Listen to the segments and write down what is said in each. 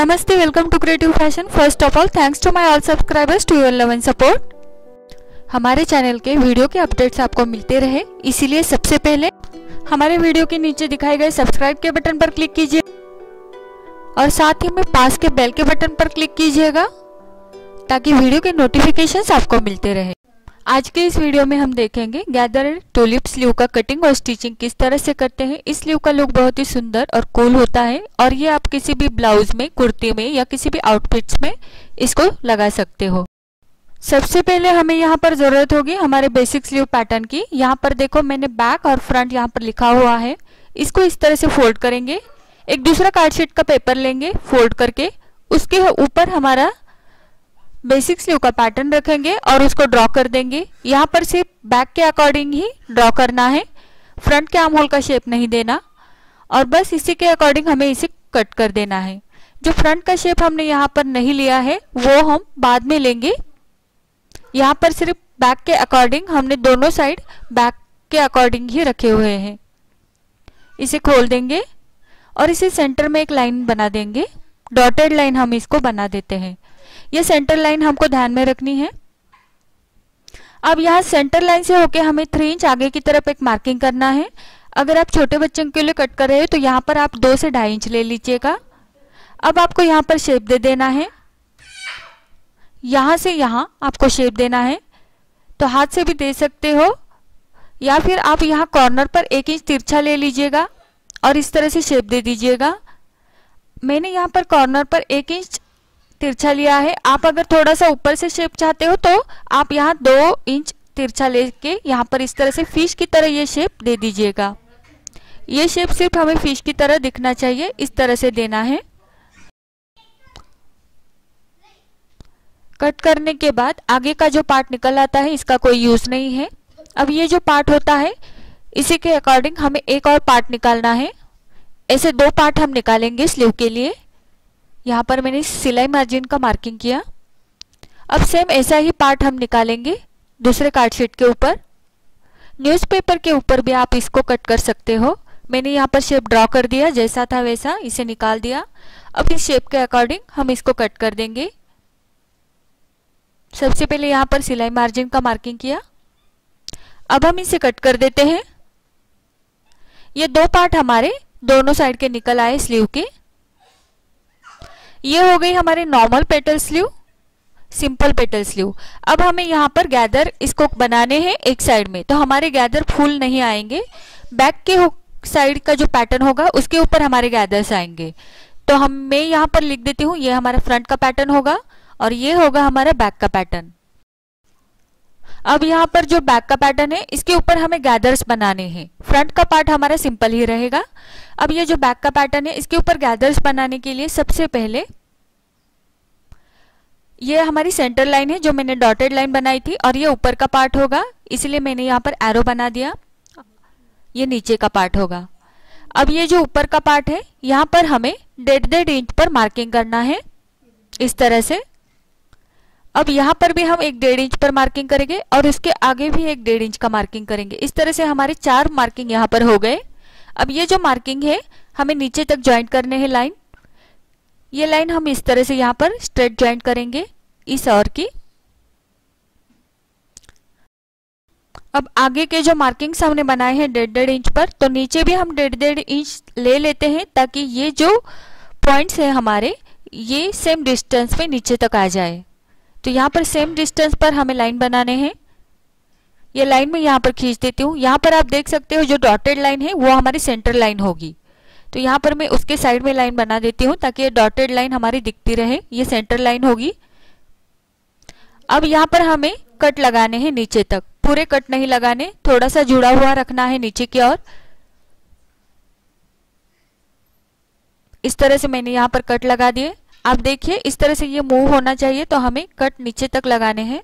Namaste, welcome to Creative Fashion. First of all, thanks to my all subscribers to your love and support. हमारे channel के video के updates आपको मिलते रहे, इसीलिए सबसे पहले हमारे वीडियो के नीचे दिखाए गए सब्सक्राइब के बटन पर क्लिक कीजिए और साथ ही में पास के बेल के बटन पर क्लिक कीजिएगा ताकि वीडियो के नोटिफिकेशंस आपको मिलते रहे। आज के इस वीडियो में हम देखेंगे गैदर टुलिप स्लीव का कटिंग और स्टिचिंग किस तरह से करते हैं। इस स्लीव का लुक बहुत ही सुंदर और कूल होता है और ये आप किसी भी ब्लाउज में, कुर्ती में या किसी भी आउटफिट्स में इसको लगा सकते हो। सबसे पहले हमें यहाँ पर जरूरत होगी हमारे बेसिक स्लीव पैटर्न की। यहाँ पर देखो मैंने बैक और फ्रंट यहाँ पर लिखा हुआ है। इसको इस तरह से फोल्ड करेंगे, एक दूसरा कार्ड शीट का पेपर लेंगे फोल्ड करके, उसके ऊपर हमारा बेसिक स्लीव का पैटर्न रखेंगे और उसको ड्रॉ कर देंगे। यहाँ पर सिर्फ बैक के अकॉर्डिंग ही ड्रॉ करना है, फ्रंट के आर्म होल का शेप नहीं देना और बस इसी के अकॉर्डिंग हमें इसे कट कर देना है। जो फ्रंट का शेप हमने यहाँ पर नहीं लिया है वो हम बाद में लेंगे। यहाँ पर सिर्फ बैक के अकॉर्डिंग हमने दोनों साइड बैक के अकॉर्डिंग ही रखे हुए हैं। इसे खोल देंगे और इसे सेंटर में एक लाइन बना देंगे, डॉटेड लाइन हम इसको बना देते हैं। ये सेंटर लाइन हमको ध्यान में रखनी है। अब यहाँ सेंटर लाइन से होके हमें 3 इंच आगे की तरफ एक मार्किंग करना है। अगर आप छोटे बच्चों के लिए कट कर रहे हो तो यहाँ पर आप 2 से 2.5 इंच ले लीजिएगा। अब आपको यहाँ पर शेप दे देना है, यहाँ से यहाँ आपको शेप देना है, तो हाथ से भी दे सकते हो या फिर आप यहाँ कॉर्नर पर 1 इंच तिरछा ले लीजिएगा और इस तरह से शेप दे दीजिएगा। मैंने यहाँ पर कॉर्नर पर 1 इंच तिरछा लिया है। आप अगर थोड़ा सा ऊपर से शेप चाहते हो तो आप यहाँ 2 इंच तिरछा लेके यहाँ पर इस तरह से फिश की तरह ये शेप दे दीजिएगा। ये शेप सिर्फ हमें फिश की तरह दिखना चाहिए, इस तरह से देना है। कट करने के बाद आगे का जो पार्ट निकल आता है इसका कोई यूज नहीं है। अब ये जो पार्ट होता है इसी के अकॉर्डिंग हमें एक और पार्ट निकालना है। ऐसे 2 पार्ट हम निकालेंगे स्लीव के लिए। यहाँ पर मैंने सिलाई मार्जिन का मार्किंग किया। अब सेम ऐसा ही पार्ट हम निकालेंगे दूसरे कार्ड शीट के ऊपर। न्यूज़पेपर के ऊपर भी आप इसको कट कर सकते हो। मैंने यहाँ पर शेप ड्रॉ कर दिया, जैसा था वैसा इसे निकाल दिया। अब इस शेप के अकॉर्डिंग हम इसको कट कर देंगे। सबसे पहले यहाँ पर सिलाई मार्जिन का मार्किंग किया। अब हम इसे कट कर देते हैं। ये 2 पार्ट हमारे दोनों साइड के निकल आए स्लीव के। ये हो गई हमारे normal petal sleeve, simple petal sleeve. अब हमें यहाँ पर गैदर इसको बनाने हैं एक साइड में, तो हमारे गैदर फुल नहीं आएंगे। बैक के साइड का जो पैटर्न होगा उसके ऊपर हमारे गैदर्स आएंगे। तो मैं यहाँ पर लिख देती हूँ, ये हमारा फ्रंट का पैटर्न होगा और ये होगा हमारा बैक का पैटर्न। अब यहाँ पर जो बैक का पैटर्न है इसके ऊपर हमें गैदर्स बनाने हैं। फ्रंट का पार्ट हमारा सिंपल ही रहेगा। अब ये जो बैक का पैटर्न है इसके ऊपर गैदर्स बनाने के लिए सबसे पहले ये हमारी सेंटर लाइन है जो मैंने डॉटेड लाइन बनाई थी और ये ऊपर का पार्ट होगा, इसलिए मैंने यहाँ पर एरो बना दिया। ये नीचे का पार्ट होगा। अब ये जो ऊपर का पार्ट है यहाँ पर हमें 1.5 इंच पर मार्किंग करना है इस तरह से। अब यहाँ पर भी हम 1.5 इंच पर मार्किंग करेंगे और उसके आगे भी 1.5 इंच का मार्किंग करेंगे। इस तरह से हमारे 4 मार्किंग यहाँ पर हो गए। अब ये जो मार्किंग है हमें नीचे तक ज्वाइंट करने हैं लाइन। ये लाइन हम इस तरह से यहाँ पर स्ट्रेट ज्वाइंट करेंगे इस और की। अब आगे के जो मार्किंग्स हमने बनाए हैं 1.5 इंच पर, तो नीचे भी हम 1.5 इंच ले लेते हैं ताकि ये जो पॉइंट्स है हमारे ये सेम डिस्टेंस पे नीचे तक आ जाए। तो यहाँ पर सेम डिस्टेंस पर हमें लाइन बनाने हैं। ये लाइन मैं यहाँ पर खींच देती हूँ। यहाँ पर आप देख सकते हो जो डॉटेड लाइन है वो हमारी सेंटर लाइन होगी, तो यहाँ पर मैं उसके साइड में लाइन बना देती हूँ ताकि ये डॉटेड लाइन हमारी दिखती रहे। ये सेंटर लाइन होगी। अब यहाँ पर हमें कट लगाने हैं नीचे तक, पूरे कट नहीं लगाने, थोड़ा सा जुड़ा हुआ रखना है नीचे की ओर। इस तरह से मैंने यहाँ पर कट लगा दिए। आप देखिए इस तरह से ये मूव होना चाहिए, तो हमें कट नीचे तक लगाने हैं।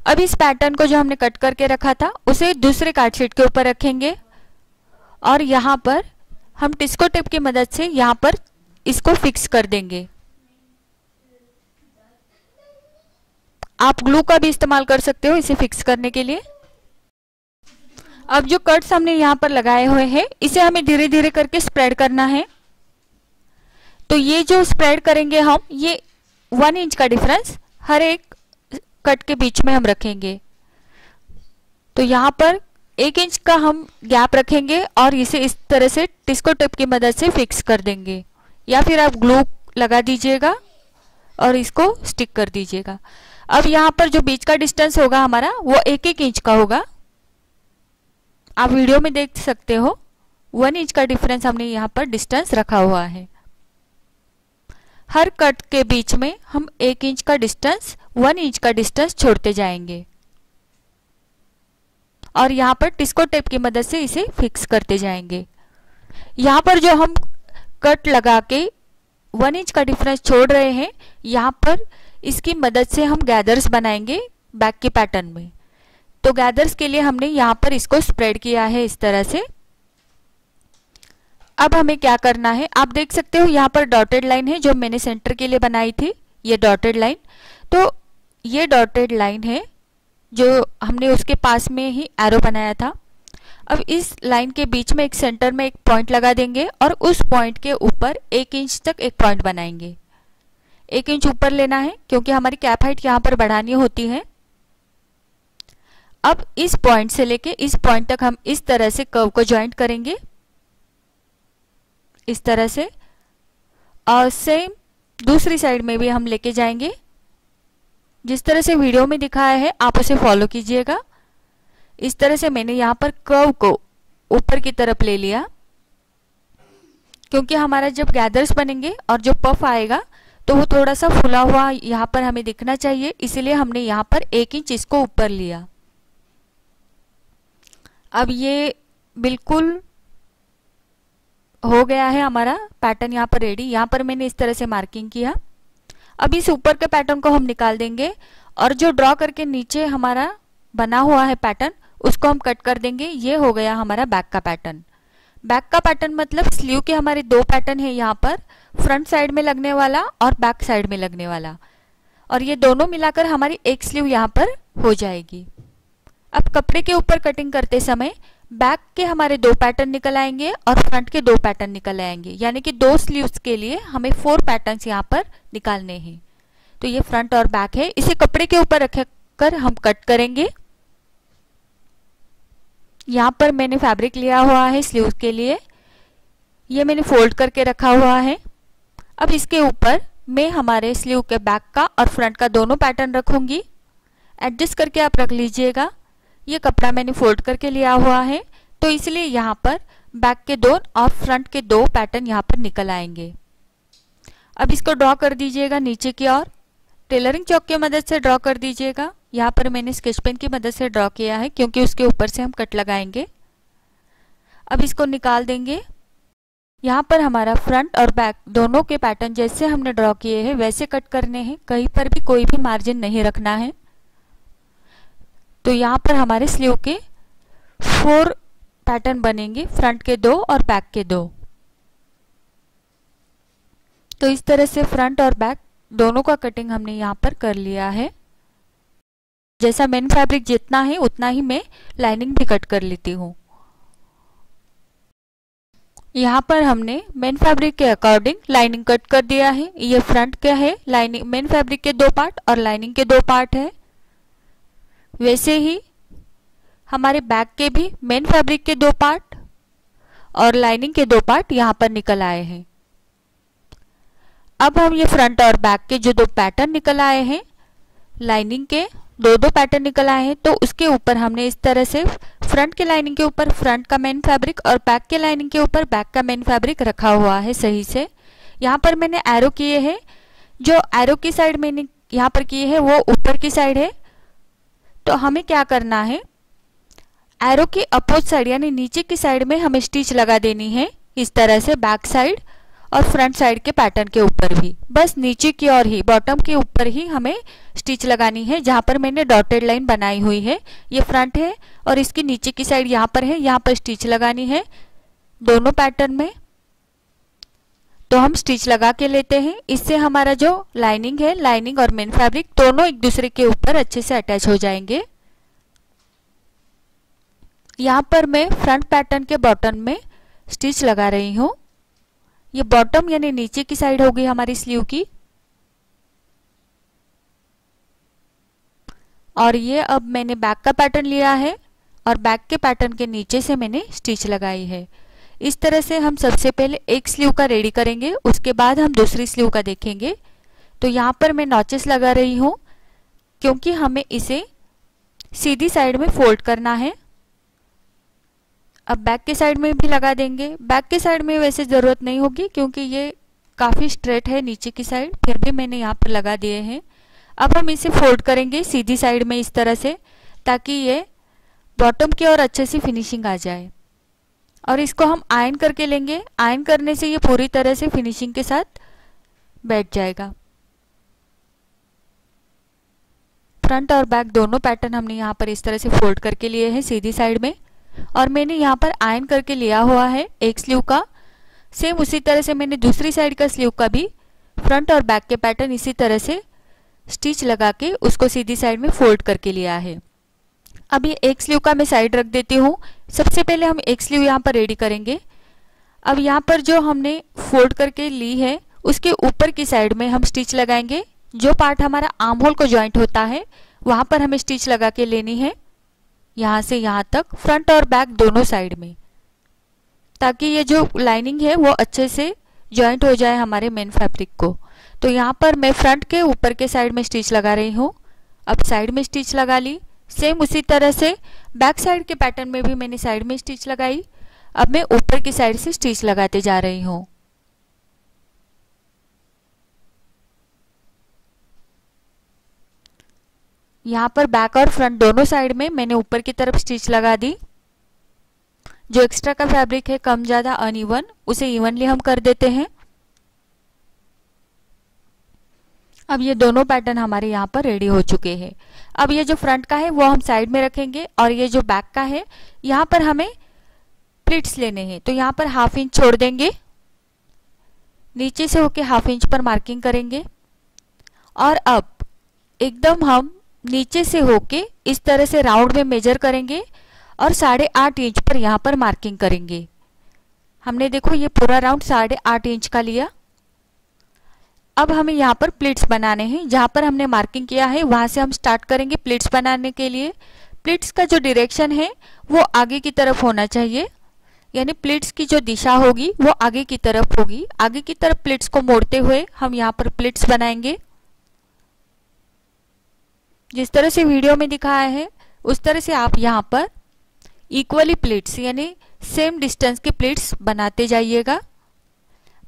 अब इस पैटर्न को जो हमने कट करके रखा था उसे दूसरे कार्ड शीट के ऊपर रखेंगे और यहाँ पर हम टिस्को टेप की मदद से यहाँ पर इसको फिक्स कर देंगे। आप ग्लू का भी इस्तेमाल कर सकते हो इसे फिक्स करने के लिए। अब जो कट्स हमने यहाँ पर लगाए हुए हैं इसे हमें धीरे धीरे करके स्प्रेड करना है। तो ये जो स्प्रेड करेंगे हम, ये 1 इंच का डिफरेंस हर एक कट के बीच में हम रखेंगे। तो यहाँ पर 1 इंच का हम गैप रखेंगे और इसे इस तरह से टिस्को टेप की मदद से फिक्स कर देंगे, या फिर आप ग्लू लगा दीजिएगा और इसको स्टिक कर दीजिएगा। अब यहाँ पर जो बीच का डिस्टेंस होगा हमारा वो 1-1 इंच का होगा। आप वीडियो में देख सकते हो 1 इंच का डिफरेंस हमने यहाँ पर डिस्टेंस रखा हुआ है। हर कट के बीच में हम 1 इंच का डिस्टेंस, 1 इंच का डिस्टेंस छोड़ते जाएंगे और यहाँ पर टिस्को टेप की मदद से इसे फिक्स करते जाएंगे। यहाँ पर जो हम कट लगा के 1 इंच का डिफरेंस छोड़ रहे हैं, यहाँ पर इसकी मदद से हम गैदर्स बनाएंगे बैक के पैटर्न में। तो गैदर्स के लिए हमने यहाँ पर इसको स्प्रेड किया है इस तरह से। अब हमें क्या करना है, आप देख सकते हो यहाँ पर डॉटेड लाइन है जो मैंने सेंटर के लिए बनाई थी, ये डॉटेड लाइन। तो ये डॉटेड लाइन है जो हमने उसके पास में ही एरो बनाया था। अब इस लाइन के बीच में एक सेंटर में एक पॉइंट लगा देंगे और उस पॉइंट के ऊपर 1 इंच तक एक पॉइंट बनाएंगे। 1 इंच ऊपर लेना है क्योंकि हमारी कैप हाइट यहाँ पर बढ़ानी होती है। अब इस पॉइंट से लेके इस पॉइंट तक हम इस तरह से कर्व को ज्वाइंट करेंगे, इस तरह से, और सेम दूसरी साइड में भी हम लेके जाएंगे। जिस तरह से वीडियो में दिखाया है आप उसे फॉलो कीजिएगा। इस तरह से मैंने यहाँ पर कर्व को ऊपर की तरफ ले लिया, क्योंकि हमारा जब गैदर्स बनेंगे और जो पफ आएगा तो वो थोड़ा सा फुला हुआ यहाँ पर हमें दिखना चाहिए, इसलिए हमने यहाँ पर 1 इंच इसको ऊपर लिया। अब ये बिल्कुल हो गया है हमारा पैटर्न यहाँ पर रेडी। यहाँ पर मैंने इस तरह से मार्किंग किया। अब इस ऊपर के पैटर्न को हम निकाल देंगे और जो ड्रॉ करके नीचे हमारा बना हुआ है पैटर्न उसको हम कट कर देंगे। ये हो गया हमारा बैक का पैटर्न। बैक का पैटर्न मतलब स्लीव के हमारे 2 पैटर्न है यहाँ पर, फ्रंट साइड में लगने वाला और बैक साइड में लगने वाला, और ये दोनों मिलाकर हमारी एक स्लीव यहाँ पर हो जाएगी। अब कपड़े के ऊपर कटिंग करते समय बैक के हमारे 2 पैटर्न निकल आएंगे और फ्रंट के 2 पैटर्न निकल आएंगे, यानी कि 2 स्लीव्स के लिए हमें 4 पैटर्न्स यहाँ पर निकालने हैं। तो ये फ्रंट और बैक है, इसे कपड़े के ऊपर रखकर हम कट करेंगे। यहाँ पर मैंने फैब्रिक लिया हुआ है स्लीव्स के लिए, ये मैंने फोल्ड करके रखा हुआ है। अब इसके ऊपर मैं हमारे स्लीव के बैक का और फ्रंट का दोनों पैटर्न रखूंगी। एडजस्ट करके आप रख लीजिएगा। ये कपड़ा मैंने फोल्ड करके लिया हुआ है, तो इसलिए यहाँ पर बैक के 2 और फ्रंट के 2 पैटर्न यहाँ पर निकल आएंगे। अब इसको ड्रॉ कर दीजिएगा नीचे की ओर, टेलरिंग चौक की मदद से ड्रॉ कर दीजिएगा। यहाँ पर मैंने स्केच पेन की मदद से ड्रॉ किया है क्योंकि उसके ऊपर से हम कट लगाएंगे। अब इसको निकाल देंगे। यहाँ पर हमारा फ्रंट और बैक दोनों के पैटर्न जैसे हमने ड्रॉ किए हैं वैसे कट करने हैं, कहीं पर भी कोई भी मार्जिन नहीं रखना है। तो यहाँ पर हमारे स्लीव के 4 पैटर्न बनेंगे, फ्रंट के 2 और बैक के 2। तो इस तरह से फ्रंट और बैक दोनों का कटिंग हमने यहाँ पर कर लिया है। जैसा मेन फैब्रिक जितना है उतना ही मैं लाइनिंग भी कट कर लेती हूँ। यहाँ पर हमने मेन फैब्रिक के अकॉर्डिंग लाइनिंग कट कर दिया है। ये फ्रंट का है, लाइनिंग मेन फैब्रिक के 2 पार्ट और लाइनिंग के 2 पार्ट है। वैसे ही हमारे बैक के भी मेन फैब्रिक के 2 पार्ट और लाइनिंग के 2 पार्ट यहाँ पर निकल आए हैं। अब हम ये फ्रंट और बैक के जो 2 पैटर्न निकल आए हैं, लाइनिंग के 2 पैटर्न निकल आए हैं, तो उसके ऊपर हमने इस तरह से फ्रंट के लाइनिंग के ऊपर फ्रंट का मेन फैब्रिक और बैक के लाइनिंग के ऊपर बैक का मेन फैब्रिक रखा हुआ है सही से। यहाँ पर मैंने एरो किए हैं, जो एरो की साइड मैंने यहाँ पर किए है वो ऊपर की साइड है। तो हमें क्या करना है, एरो की अपोज साइड यानी नीचे की साइड में हमें स्टिच लगा देनी है इस तरह से, बैक साइड और फ्रंट साइड के पैटर्न के ऊपर भी, बस नीचे की ओर ही, बॉटम के ऊपर ही हमें स्टिच लगानी है। जहां पर मैंने डॉटेड लाइन बनाई हुई है ये फ्रंट है और इसकी नीचे की साइड यहाँ पर है, यहाँ पर स्टिच लगानी है दोनों पैटर्न में। तो हम स्टिच लगा के लेते हैं, इससे हमारा जो लाइनिंग है, लाइनिंग और मेन फैब्रिक दोनों एक दूसरे के ऊपर अच्छे से अटैच हो जाएंगे। यहाँ पर मैं फ्रंट पैटर्न के बॉटम में स्टिच लगा रही हूँ। ये बॉटम यानी नीचे की साइड होगी हमारी स्लीव की। और ये अब मैंने बैक का पैटर्न लिया है और बैक के पैटर्न के नीचे से मैंने स्टिच लगाई है। इस तरह से हम सबसे पहले एक स्लीव का रेडी करेंगे, उसके बाद हम दूसरी स्लीव का देखेंगे। तो यहाँ पर मैं नॉचेस लगा रही हूँ क्योंकि हमें इसे सीधी साइड में फोल्ड करना है। अब बैक के साइड में भी लगा देंगे। बैक के साइड में वैसे ज़रूरत नहीं होगी क्योंकि ये काफ़ी स्ट्रेट है नीचे की साइड, फिर भी मैंने यहाँ पर लगा दिए हैं। अब हम इसे फोल्ड करेंगे सीधी साइड में इस तरह से, ताकि ये बॉटम की ओर अच्छे से फिनिशिंग आ जाए। और इसको हम आयरन करके लेंगे। आयरन करने से ये पूरी तरह से फिनिशिंग के साथ बैठ जाएगा। फ्रंट और बैक दोनों पैटर्न हमने यहाँ पर इस तरह से फोल्ड करके लिए हैं सीधी साइड में, और मैंने यहाँ पर आयरन करके लिया हुआ है एक स्लीव का। सेम उसी तरह से मैंने दूसरी साइड का स्लीव का भी फ्रंट और बैक के पैटर्न इसी तरह से स्टिच लगा के उसको सीधी साइड में फोल्ड करके लिया है। अब ये एक स्लीव का मैं साइड रख देती हूँ। सबसे पहले हम एक स्लीव यहाँ पर रेडी करेंगे। अब यहाँ पर जो हमने फोल्ड करके ली है उसके ऊपर की साइड में हम स्टिच लगाएंगे। जो पार्ट हमारा आर्म होल को ज्वाइंट होता है वहां पर हमें स्टिच लगा के लेनी है, यहाँ से यहाँ तक, फ्रंट और बैक दोनों साइड में, ताकि ये जो लाइनिंग है वो अच्छे से ज्वाइंट हो जाए हमारे मेन फैब्रिक को। तो यहाँ पर मैं फ्रंट के ऊपर के साइड में स्टिच लगा रही हूँ। अब साइड में स्टिच लगा ली। सेम उसी तरह से बैक साइड के पैटर्न में भी मैंने साइड में स्टिच लगाई। अब मैं ऊपर की साइड से स्टिच लगाते जा रही हूँ। यहाँ पर बैक और फ्रंट दोनों साइड में मैंने ऊपर की तरफ स्टिच लगा दी। जो एक्स्ट्रा का फैब्रिक है कम ज़्यादा अनइवन, उसे इवनली हम कर देते हैं। अब ये दोनों पैटर्न हमारे यहाँ पर रेडी हो चुके हैं। अब ये जो फ्रंट का है वो हम साइड में रखेंगे, और ये जो बैक का है यहाँ पर हमें प्लिट्स लेने हैं। तो यहाँ पर ½ इंच छोड़ देंगे, नीचे से होके ½ इंच पर मार्किंग करेंगे, और अब एकदम हम नीचे से होके इस तरह से राउंड में मेजर करेंगे और 8.5 इंच पर यहाँ पर मार्किंग करेंगे। हमने देखो ये पूरा राउंड 8.5 इंच का लिया। अब हमें यहाँ पर प्लिट्स बनाने हैं। जहाँ पर हमने मार्किंग किया है वहां से हम स्टार्ट करेंगे प्लिट्स बनाने के लिए। प्लिट्स का जो डायरेक्शन है वो आगे की तरफ होना चाहिए, यानी प्लिट्स की जो दिशा होगी वो आगे की तरफ होगी। आगे की तरफ प्लिट्स को मोड़ते हुए हम यहाँ पर प्लिट्स बनाएंगे। जिस तरह से वीडियो में दिखाया है उस तरह से आप यहाँ पर इक्वली प्लिट्स यानी सेम डिस्टेंस के प्लिट्स बनाते जाइएगा।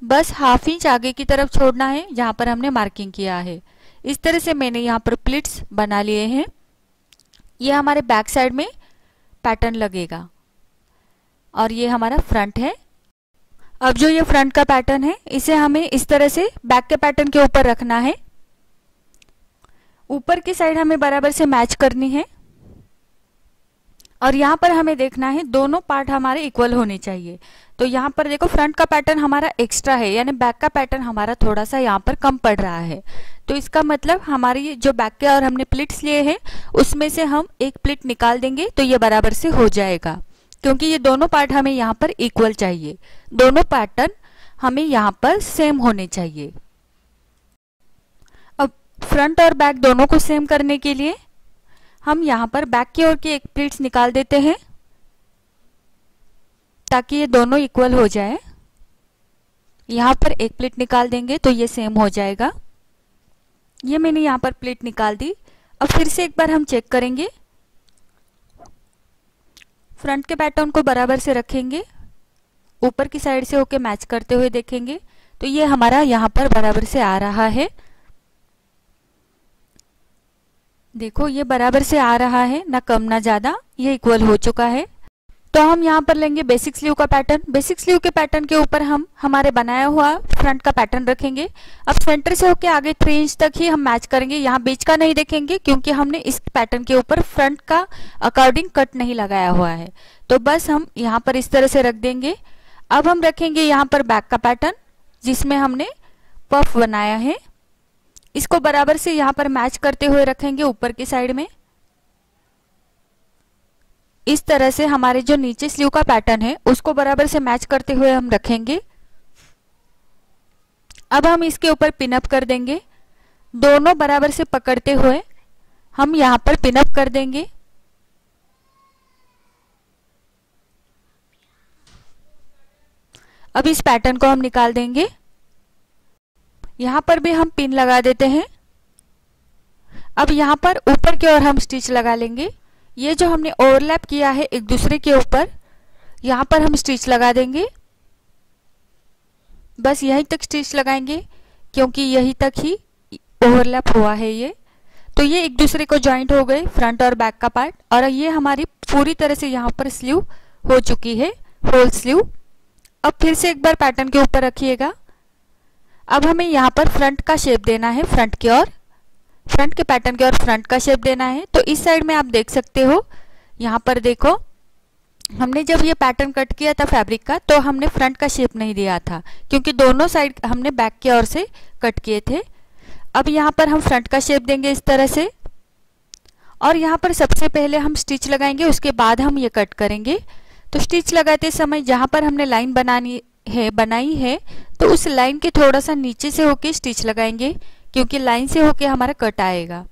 बस ½ इंच आगे की तरफ छोड़ना है जहाँ पर हमने मार्किंग किया है। इस तरह से मैंने यहाँ पर प्लिट्स बना लिए हैं। ये हमारे बैक साइड में पैटर्न लगेगा, और ये हमारा फ्रंट है। अब जो ये फ्रंट का पैटर्न है इसे हमें इस तरह से बैक के पैटर्न के ऊपर रखना है। ऊपर की साइड हमें बराबर से मैच करनी है, और यहाँ पर हमें देखना है दोनों पार्ट हमारे इक्वल होने चाहिए। तो यहाँ पर देखो फ्रंट का पैटर्न हमारा एक्स्ट्रा है, यानी बैक का पैटर्न हमारा थोड़ा सा यहाँ पर कम पड़ रहा है। तो इसका मतलब हमारी जो बैक के और हमने प्लिट्स लिए हैं उसमें से हम एक प्लिट निकाल देंगे तो ये बराबर से हो जाएगा, क्योंकि ये दोनों पार्ट हमें यहाँ पर इक्वल चाहिए। दोनों पैटर्न हमें यहाँ पर सेम होने चाहिए। अब फ्रंट और बैक दोनों को सेम करने के लिए हम यहाँ पर बैक की ओर की एक प्लिट्स निकाल देते हैं ताकि ये दोनों इक्वल हो जाए। यहाँ पर एक प्लिट निकाल देंगे तो ये सेम हो जाएगा। ये मैंने यहाँ पर प्लिट निकाल दी। अब फिर से एक बार हम चेक करेंगे। फ्रंट के पैटर्न को बराबर से रखेंगे, ऊपर की साइड से होके मैच करते हुए देखेंगे तो ये हमारा यहाँ पर बराबर से आ रहा है। देखो ये बराबर से आ रहा है, ना कम ना ज्यादा, ये इक्वल हो चुका है। तो हम यहाँ पर लेंगे बेसिक स्लीव का पैटर्न। बेसिक स्लीव के पैटर्न के ऊपर हम हमारे बनाया हुआ फ्रंट का पैटर्न रखेंगे। अब सेंटर से होके आगे 3 इंच तक ही हम मैच करेंगे, यहाँ बीच का नहीं देखेंगे क्योंकि हमने इस पैटर्न के ऊपर फ्रंट का अकॉर्डिंग कट नहीं लगाया हुआ है। तो बस हम यहाँ पर इस तरह से रख देंगे। अब हम रखेंगे यहाँ पर बैक का पैटर्न जिसमें हमने पफ बनाया है, इसको बराबर से यहाँ पर मैच करते हुए रखेंगे ऊपर की साइड में। इस तरह से हमारे जो नीचे स्लीव का पैटर्न है उसको बराबर से मैच करते हुए हम रखेंगे। अब हम इसके ऊपर पिनअप कर देंगे, दोनों बराबर से पकड़ते हुए हम यहाँ पर पिनअप कर देंगे। अब इस पैटर्न को हम निकाल देंगे। यहाँ पर भी हम पिन लगा देते हैं। अब यहाँ पर ऊपर की ओर हम स्टिच लगा लेंगे। ये जो हमने ओवरलैप किया है एक दूसरे के ऊपर, यहाँ पर हम स्टिच लगा देंगे। बस यहीं तक स्टिच लगाएंगे क्योंकि यहीं तक ही ओवरलैप हुआ है ये। तो ये एक दूसरे को जॉइंट हो गए फ्रंट और बैक का पार्ट, और ये हमारी पूरी तरह से यहाँ पर स्लीव हो चुकी है, होल स्लीव। अब फिर से एक बार पैटर्न के ऊपर रखिएगा। अब हमें यहाँ पर फ्रंट का शेप देना है, फ्रंट की ओर, फ्रंट के पैटर्न की ओर फ्रंट का शेप देना है। तो इस साइड में आप देख सकते हो, यहाँ पर देखो, हमने जब ये पैटर्न कट किया था फैब्रिक का तो हमने फ्रंट का शेप नहीं दिया था क्योंकि दोनों साइड हमने बैक की ओर से कट किए थे। अब यहाँ पर हम फ्रंट का शेप देंगे इस तरह से, और यहाँ पर सबसे पहले हम स्टिच लगाएंगे, उसके बाद हम ये कट करेंगे। तो स्टिच लगाते समय जहाँ पर हमने लाइन बनाई है तो उस लाइन के थोड़ा सा नीचे से होके स्टिच लगाएंगे क्योंकि लाइन से होके हमारा कट आएगा।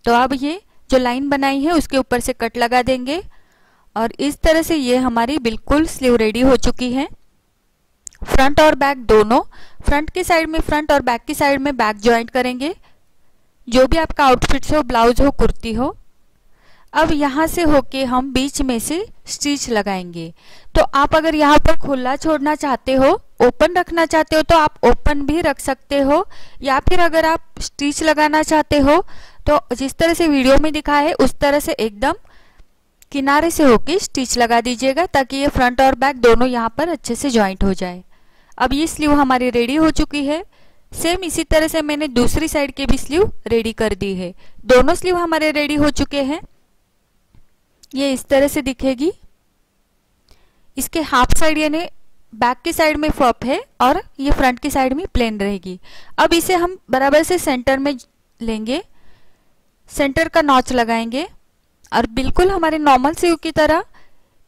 तो अब ये जो लाइन बनाई है उसके ऊपर से कट लगा देंगे, और इस तरह से ये हमारी बिल्कुल स्लीव रेडी हो चुकी है। फ्रंट और बैक दोनों, फ्रंट की साइड में फ्रंट और बैक की साइड में बैक ज्वाइंट करेंगे, जो भी आपका आउटफिट हो, ब्लाउज हो, कुर्ती हो। अब यहाँ से होके हम बीच में से स्टिच लगाएंगे। तो आप अगर यहाँ पर खुला छोड़ना चाहते हो, ओपन रखना चाहते हो तो आप ओपन भी रख सकते हो, या फिर अगर आप स्टिच लगाना चाहते हो तो जिस तरह से वीडियो में दिखा है उस तरह से एकदम किनारे से होके स्टिच लगा दीजिएगा ताकि ये फ्रंट और बैक दोनों यहाँ पर अच्छे से ज्वाइंट हो जाए। अब ये स्लीव हमारी रेडी हो चुकी है। सेम इसी तरह से मैंने दूसरी साइड के भी स्लीव रेडी कर दी है। दोनों स्लीव हमारे रेडी हो चुके हैं। ये इस तरह से दिखेगी। इसके हाफ साइड यानी बैक की साइड में फॉप है और ये फ्रंट की साइड में प्लेन रहेगी। अब इसे हम बराबर से सेंटर में लेंगे, सेंटर का नॉच लगाएंगे और बिल्कुल हमारे नॉर्मल स्लीव की तरह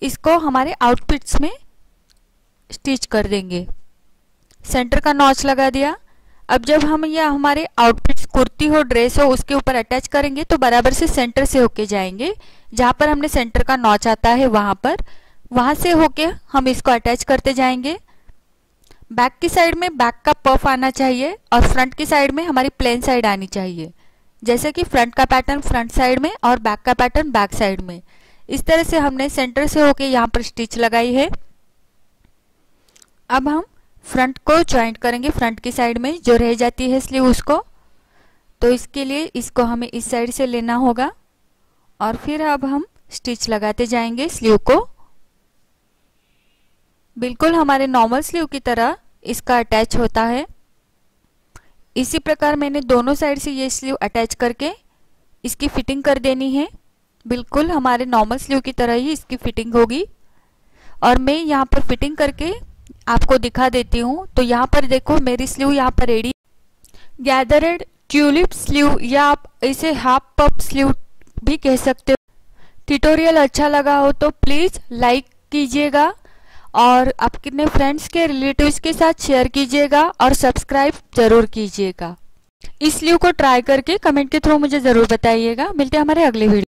इसको हमारे आउटफिट्स में स्टिच कर देंगे। सेंटर का नॉच लगा दिया। अब जब हम यह हमारे आउटफिट्स, कुर्ती हो, ड्रेस हो, उसके ऊपर अटैच करेंगे तो बराबर से सेंटर से होके जाएंगे। जहाँ पर हमने सेंटर का नॉच आता है वहाँ से होके हम इसको अटैच करते जाएंगे। बैक की साइड में बैक का पफ आना चाहिए और फ्रंट की साइड में हमारी प्लेन साइड आनी चाहिए, जैसे कि फ्रंट का पैटर्न फ्रंट साइड में और बैक का पैटर्न बैक साइड में। इस तरह से हमने सेंटर से होके यहाँ पर स्टिच लगाई है। अब हम फ्रंट को ज्वाइंट करेंगे, फ्रंट की साइड में जो रह जाती है स्लीव उसको। तो इसके लिए इसको हमें इस साइड से लेना होगा और फिर अब हम स्टिच लगाते जाएंगे स्लीव को। बिल्कुल हमारे नॉर्मल स्लीव की तरह इसका अटैच होता है। इसी प्रकार मैंने दोनों साइड से ये स्लीव अटैच करके इसकी फिटिंग कर देनी है। बिल्कुल हमारे नॉर्मल स्लीव की तरह ही इसकी फिटिंग होगी। और मैं यहाँ पर फिटिंग करके आपको दिखा देती हूँ। तो यहाँ पर देखो मेरी स्लीव यहाँ पर रेडी। गैदरेड ट्यूलिप स्लीव या आप इसे हाफ पफ स्लीव भी कह सकते हो। ट्यूटोरियल अच्छा लगा हो तो प्लीज़ लाइक कीजिएगा और अपने फ्रेंड्स के रिलेटिव्स के साथ शेयर कीजिएगा और सब्सक्राइब जरूर कीजिएगा। इस स्लीव को ट्राई करके कमेंट के थ्रू मुझे ज़रूर बताइएगा। मिलते हैं हमारे अगले वीडियो।